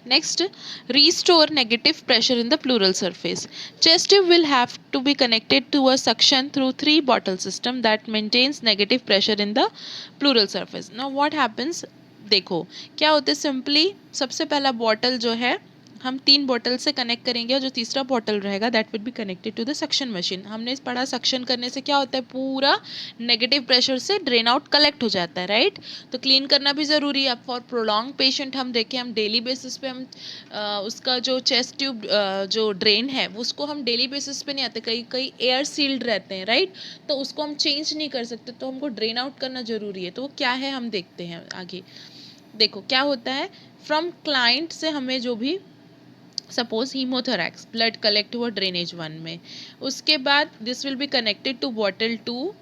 Next, restore negative pressure in the pleural surface. Chest tube will have to be connected to a suction through 3 bottle system that maintains negative pressure in the pleural surface. Now what happens, देखो क्या होता है, simply सबसे पहला bottle जो है हम 3 bottle से कनेक्ट करेंगे और जो तीसरा बॉटल रहेगा that will be connected to the suction machine. हमने पढ़ा सक्शन करने से क्या होता है, पूरा नेगेटिव प्रेशर से ड्रेन आउट कलेक्ट हो जाता है, राइट. तो क्लीन करना भी ज़रूरी है. फॉर प्रोलॉन्ग पेशेंट हम देखें, हम डेली बेसिस पे हम उसका जो चेस्ट ट्यूब जो ड्रेन है वो उसको हम डेली बेसिस पे नहीं आते, कई कई एयर सील्ड रहते हैं, राइट. तो उसको हम चेंज नहीं कर सकते, तो हमको ड्रेन आउट करना ज़रूरी है. तो वो क्या है हम देखते हैं आगे. देखो क्या होता है, फ्रॉम क्लाइंट से हमें जो भी सपोज हीमोथोरैक्स ब्लड कलेक्ट हुआ ड्रेनेज 1 में, उसके बाद this will be connected to bottle 2.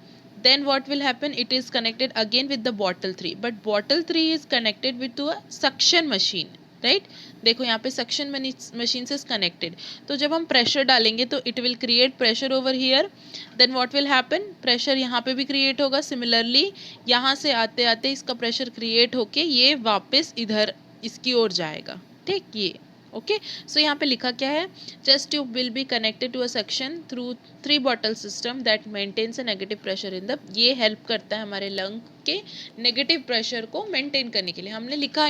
then what will happen, it is connected again with the bottle 3, but bottle 3 is connected with to a suction machine, right. देखो यहाँ पे suction machine से connected. तो जब हम प्रेशर डालेंगे तो it will create pressure over here. Then what will happen, pressure यहाँ पे भी क्रिएट होगा. सिमिलरली यहाँ से आते आते इसका प्रेशर क्रिएट होके ये वापस इधर इसकी ओर जाएगा, ठीक. ये ओके. सो यहाँ पे लिखा क्या है, chest tube will be connected to a section through 3 bottle system that maintains a negative pressure in the. ये हेल्प करता है हमारे लंग के नेगेटिव प्रेशर को मेंटेन करने के लिए. हमने लिखा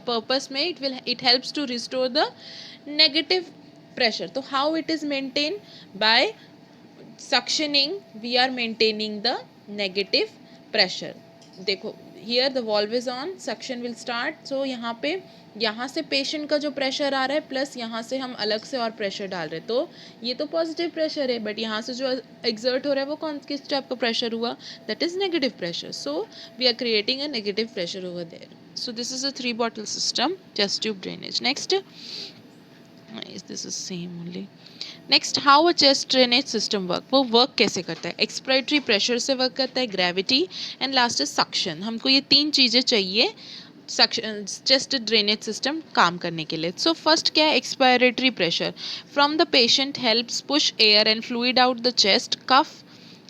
पर्पस में it helps to restore the negative pressure. तो how it is maintain, by suctioning we are maintaining the negative pressure. देखो here the valve is on, suction will start. So यहाँ पे यहाँ से पेशेंट का जो प्रेशर आ रहा है प्लस यहाँ से हम अलग से और प्रेशर डाल रहे हैं, तो ये तो पॉजिटिव प्रेशर है, बट यहाँ से जो एग्जर्ट हो रहा है वो कौन किस टाइप का प्रेशर हुआ, that is negative pressure. So we are creating a negative pressure over there. So this is a 3 bottle system chest tube drainage. Next, this is same only. Next, how a chest drainage system work. वो work कैसे करता है, expiratory pressure से work करता है, gravity and last is suction. हमको ये 3 चीज़ें चाहिए चेस्ट ड्रेनेज सिस्टम काम करने के लिए. सो फर्स्ट क्या है, expiratory pressure. From the patient helps push air and fluid out the chest cough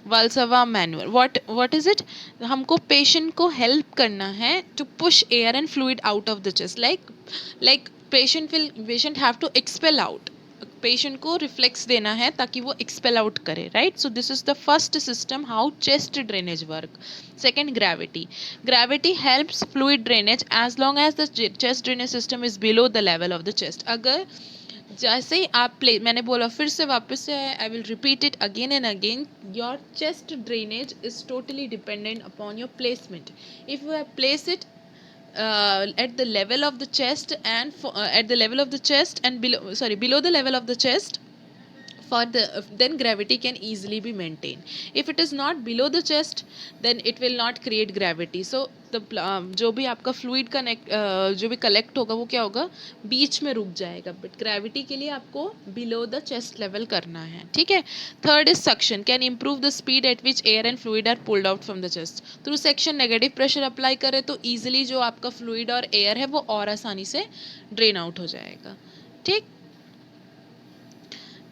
Valsalva manoeuvre. What is it, हमको पेशेंट को हेल्प करना है to push air and fluid out of the chest. Like patient have to expel out. Patient को reflex देना है ताकि वो expel out करे, right. So this is the first system how chest drainage work. Second, gravity. Gravity helps fluid drainage as long as the chest drainage system is below the level of the chest. अगर जैसे ही आप मैंने बोला फिर से वापस से, I will repeat it again and again, your chest drainage is totally dependent upon your placement. If you have place it at the level of the chest and at the level of the chest and below the level of the chest, for the then gravity can easily be maintained. If it is not below the chest then it will not create gravity. So the जो भी आपका fluid connect जो भी collect होगा वो क्या होगा, बीच में रुक जाएगा. बट ग्रेविटी के लिए आपको below the chest level करना है, ठीक है. Third is suction, can improve the speed at which air and fluid are pulled out from the chest. Through section negative pressure apply करें तो ईजिली जो आपका फ्लूइड और एयर है वो और आसानी से ड्रेन आउट हो जाएगा, ठीक.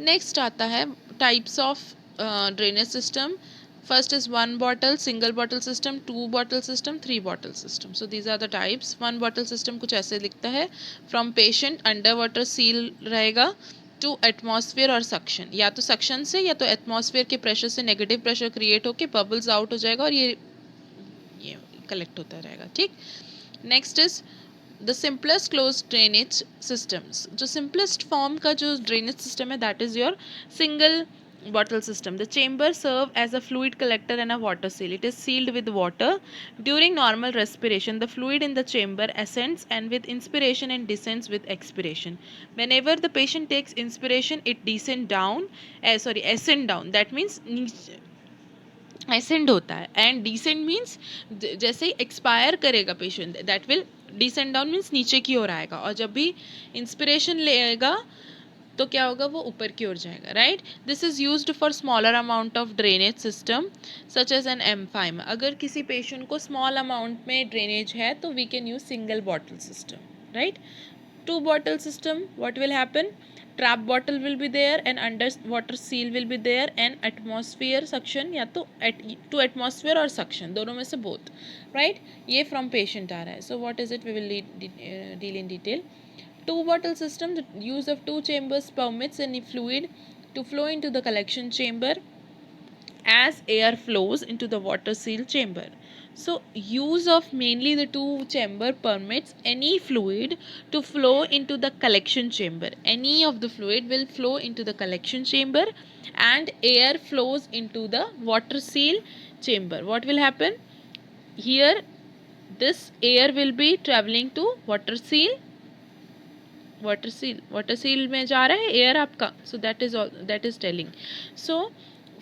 नेक्स्ट आता है types of drainage system. First is 1 bottle single bottle system, 2 bottle system, 3 bottle system. So these are the types. 1 bottle system कुछ ऐसे लिखता है, from patient under water seal रहेगा टू एटमॉस्फेयर और सक्शन. या तो सक्शन से या तो एटमॉस्फेयर के प्रेशर से नेगेटिव प्रेशर क्रिएट होकर बबल्स आउट हो जाएगा और ये कलेक्ट होता रहेगा, ठीक. Next is the simplest close drainage systems. जो सिंपलेस्ट फॉर्म का जो ड्रेनेज सिस्टम है that is your single bottle system. The chamber serve as a fluid collector and a water seal. It is sealed with water. During normal respiration the fluid in the chamber ascends and with inspiration and descends with expiration. Whenever the patient takes inspiration it ascend down. That means ascend होता है and descend means जैसे ही expire करेगा patient that will descend down means नीचे की ओर आएगा, और जब भी inspiration लेगा तो क्या होगा, वो ऊपर की ओर जाएगा, right. This is used for smaller amount of drainage system such as an emphysema. अगर किसी पेशेंट को स्मॉल अमाउंट में ड्रेनेज है तो we can use single bottle system, right. 2 bottle system, what will happen, trap bottle will be there and under water seal will be there and atmosphere suction, या तो to atmosphere और suction दोनों में से both, right. ये from patient आ रहा है. So what is it, we will deal in detail. Two bottle system, the use of two chambers permits any fluid to flow into the collection chamber as air flows into the water seal chamber. So use of mainly the two chamber permits any fluid to flow into the collection chamber. Any of the fluid will flow into the collection chamber and air flows into the water seal chamber. What will happen? Here this air will be traveling to water seal में जा रहा है air आपका. So that is telling. So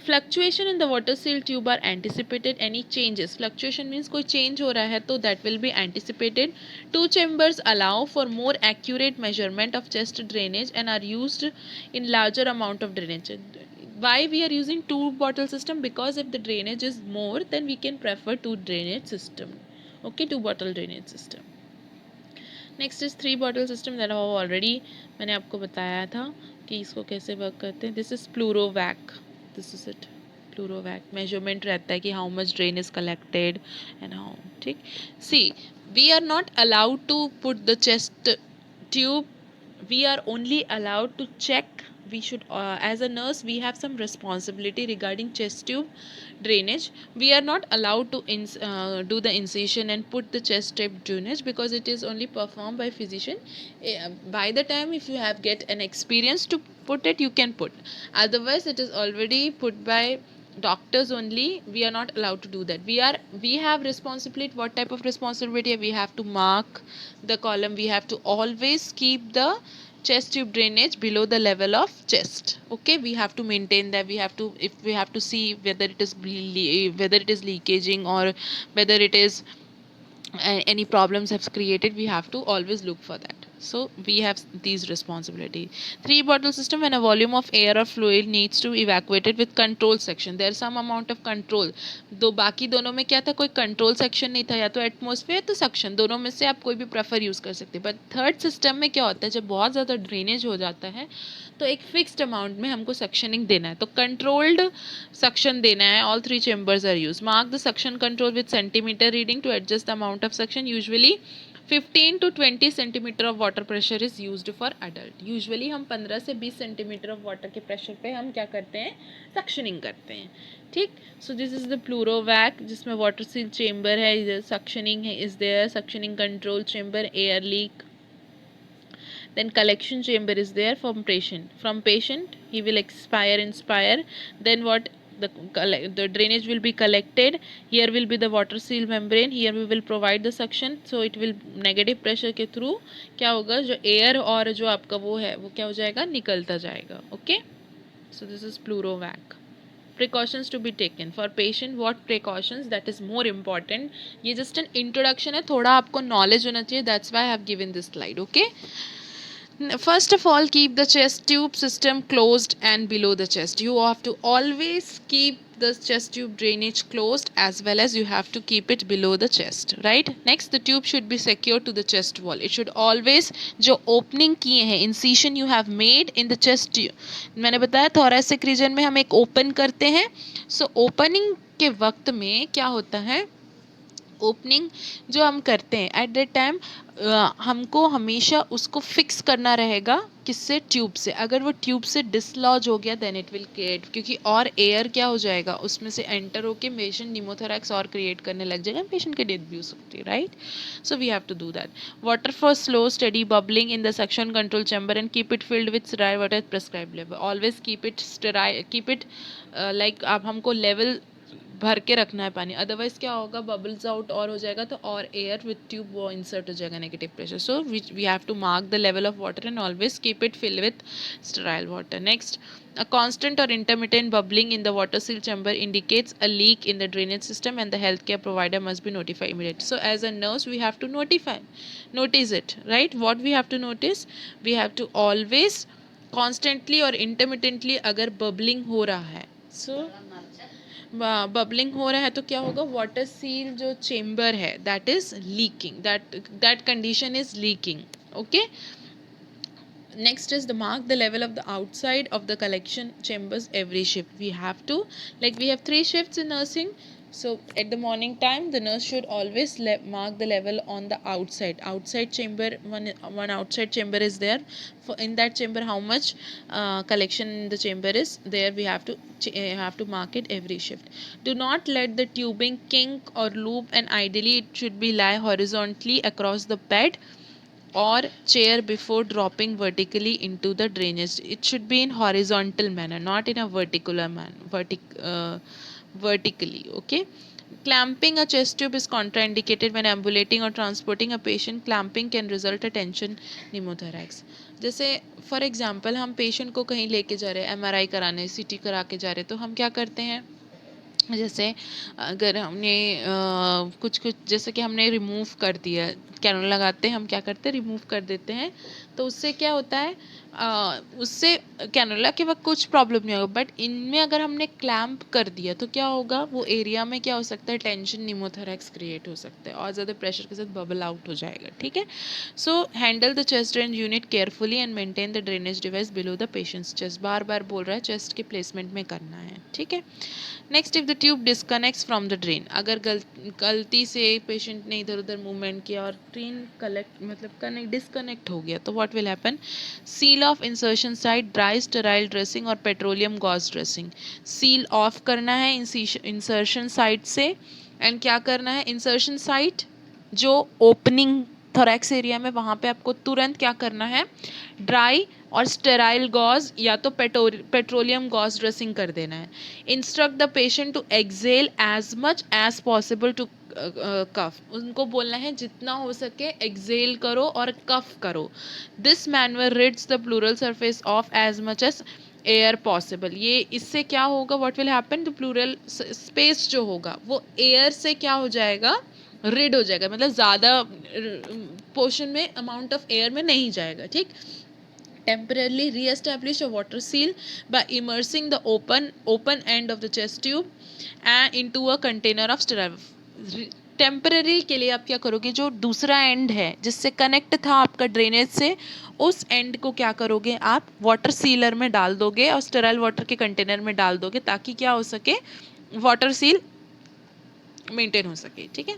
fluctuation in the water seal tube are anticipated. Any changes, fluctuation means कोई change हो रहा है तो that will be anticipated. Two chambers allow for more accurate measurement of chest drainage and are used in larger amount of drainage. Why we are using two bottle system? Because if the drainage is more, then we can prefer two drainage system. Okay, two bottle drainage system. Next is three bottle system that वो already मैंने आपको बताया था कि इसको कैसे work करते हैं. This is Pleurevac. This is it. Pleurevac measurement रहता है कि how much drain is collected and how. ठीक. See we are not allowed to put the chest tube. We are only allowed to check. We should as a nurse we have some responsibility regarding chest tube drainage. We are not allowed to do the incision and put the chest tube drainage because it is only performed by physician. By the time if you have get an experience to put it, you can put. Otherwise it is already put by doctors only. We are not allowed to do that. We have responsibility. What type of responsibility? We have to mark the column. We have to always keep the chest tube drainage below the level of chest. Okay, we have to maintain that. We have to, if we have to see whether it is leakaging or whether it is any problems have created, we have to always look for that. So we have these responsibility. Three bottle system, when a volume of air or fluid needs to evacuated with control section, there is some amount of control. दो बाकी दोनों में क्या था, कोई control section नहीं था, या तो एटमोसफेयर तो सक्शन, दोनों में से आप कोई भी प्रेफर यूज़ कर सकते हैं. बट थर्ड सिस्टम में क्या होता है, जब बहुत ज़्यादा ड्रेनेज हो जाता है तो एक फिक्स्ड अमाउंट में हमको सक्शनिंग देना है, तो कंट्रोल्ड सक्शन देना है. All three chambers are use. Mark the suction control with centimetre reading to adjust the amount of suction. Usually 15 to 20 centimetre of water pressure is used for adult. Usually हम 15 से 20 centimetre of water के pressure पे हम क्या करते हैं, suctioning करते हैं. ठीक. So this is the pleurovac जिसमें वाटर सील चेंबर है, सक्शनिंग है is there, suctioning control chamber, air leak. Then collection chamber is there from patient he will inspire. Then what, the drainage will be collected. Here will be the water seal membrane. Here we will provide the suction, so it will negative pressure के through क्या होगा, जो air और जो आपका वो है वो क्या हो जाएगा, निकलता जाएगा. Okay, so this is Pleurovac. Precautions to be taken for patient. What precautions, that is more important. ये just an introduction है, थोड़ा आपको knowledge होना चाहिए. That's why I have given this slide. Okay. First of all, keep the chest tube system closed and below the chest. You have to always keep the chest tube drainage closed as well as you have to keep it below the chest, right? Next, the tube should be secured to the chest wall. It should always, जो opening किए हैं, incision you have made in the chest tube, मैंने बताया thoracic region में हम एक open करते हैं. So opening के वक्त में क्या होता है, ओपनिंग जो हम करते हैं एट दैट टाइम हमको हमेशा उसको फिक्स करना रहेगा. किससे, ट्यूब से. अगर वो ट्यूब से डिसलॉज हो गया देन इट विल क्रिएट, क्योंकि और एयर क्या हो जाएगा उसमें से एंटर होके पेशेंट निमोथोरैक्स और क्रिएट करने लग जाएगा, पेशेंट की डेथ भी हो सकती है, right. So we have to do that. Water for slow study bubbling in the suction control chamber and keep it filled with sterile water at prescribed level. Always keep it sterile, keep it like आप हमको level भर के रखना है पानी, otherwise क्या होगा, bubbles out और हो जाएगा तो और एयर विथ ट्यूब वो इंसर्ट हो जाएगा, negative pressure. So we have to mark the level of water and always keep it fill with sterile water. Next, a constant or intermittent bubbling in the water seal chamber indicates a leak in the drainage system and the healthcare provider must be notified immediately. So as a nurse we have to notice it, right? What we have to notice, we have to always constantly or intermittently अगर bubbling हो रहा है, so bubbling हो रहा है तो क्या होगा, वाटर सील जो चेम्बर है that is leaking, that condition is leaking. Okay. Next is the mark the level of the outside of the collection chambers every shift. We have to, like we have 3 shifts in nursing, So at the morning time, the nurse should always mark the level on the outside chamber. One outside chamber is there. For in that chamber, how much collection in the chamber is there, we have to have to mark it every shift. Do not let the tubing kink or loop, and ideally it should be lie horizontally across the bed or chair before dropping vertically into the drainage. It should be in horizontal manner, not in a vertical manner. Vertically, okay. Clamping a chest tube is contraindicated when ambulating or transporting a patient. Clamping can result a tension pneumothorax. जैसे for example हम patient को कहीं लेके जा रहे हैं, MRI कराने, सीटी करा के जा रहे हैं, तो हम क्या करते हैं, जैसे अगर हमने कुछ कुछ जैसे कि हमने रिमूव कर दिया, कैनूल लगाते हैं हम क्या करते हैं, रिमूव कर देते हैं, तो उससे क्या होता है, उससे कैनूला के वक्त कुछ प्रॉब्लम नहीं होगा, बट इनमें अगर हमने क्लैम्प कर दिया तो क्या होगा, वो एरिया में क्या हो सकता है, टेंशन निमोथोरैक्स क्रिएट हो सकता है और ज़्यादा प्रेशर के साथ बबल आउट हो जाएगा, ठीक है. So handle the chest drain unit carefully and maintain the drainage device below the patient's chest. बार बार बोल रहा है चेस्ट के प्लेसमेंट में करना है, ठीक है. Next, if the tube disconnects from the drain, अगर गलती से पेशेंट ने इधर उधर मूवमेंट किया और ड्रेन डिस्कनेक्ट हो गया, तो what will happen, seal off insertion site, dry sterile dressing और petroleum gauze dressing. Seal off करना है इंसर्शन साइट से, एंड क्या करना है, इंसर्शन साइट जो ओपनिंग थोरैक्स एरिया में, वहाँ पे आपको तुरंत क्या करना है, ड्राई और स्टेराइल गॉज या तो पेट्रोलियम गॉज ड्रेसिंग कर देना है. Instruct the patient to exhale as much as possible to cough. उनको बोलना है जितना हो सके एक्सेल करो और कफ करो. This manoeuvre reduces the pleural surface of as much as air possible. ये इससे क्या होगा, what will happen, the pleural space जो होगा वो एयर से क्या हो जाएगा, रिड हो जाएगा, मतलब ज़्यादा पोर्शन में, अमाउंट ऑफ एयर में नहीं जाएगा, ठीक. Temporarily re-establish a water seal by immersing the open end of the chest tube and into a container of sterile. Temporary के लिए आप क्या करोगे, जो दूसरा एंड है जिससे कनेक्ट था आपका ड्रेनेज से, उस एंड को क्या करोगे, आप वाटर सीलर में डाल दोगे और स्टेराइल वाटर के कंटेनर में डाल दोगे, ताकि क्या हो सके, वाटर सील मेंटेन हो सके, ठीक है.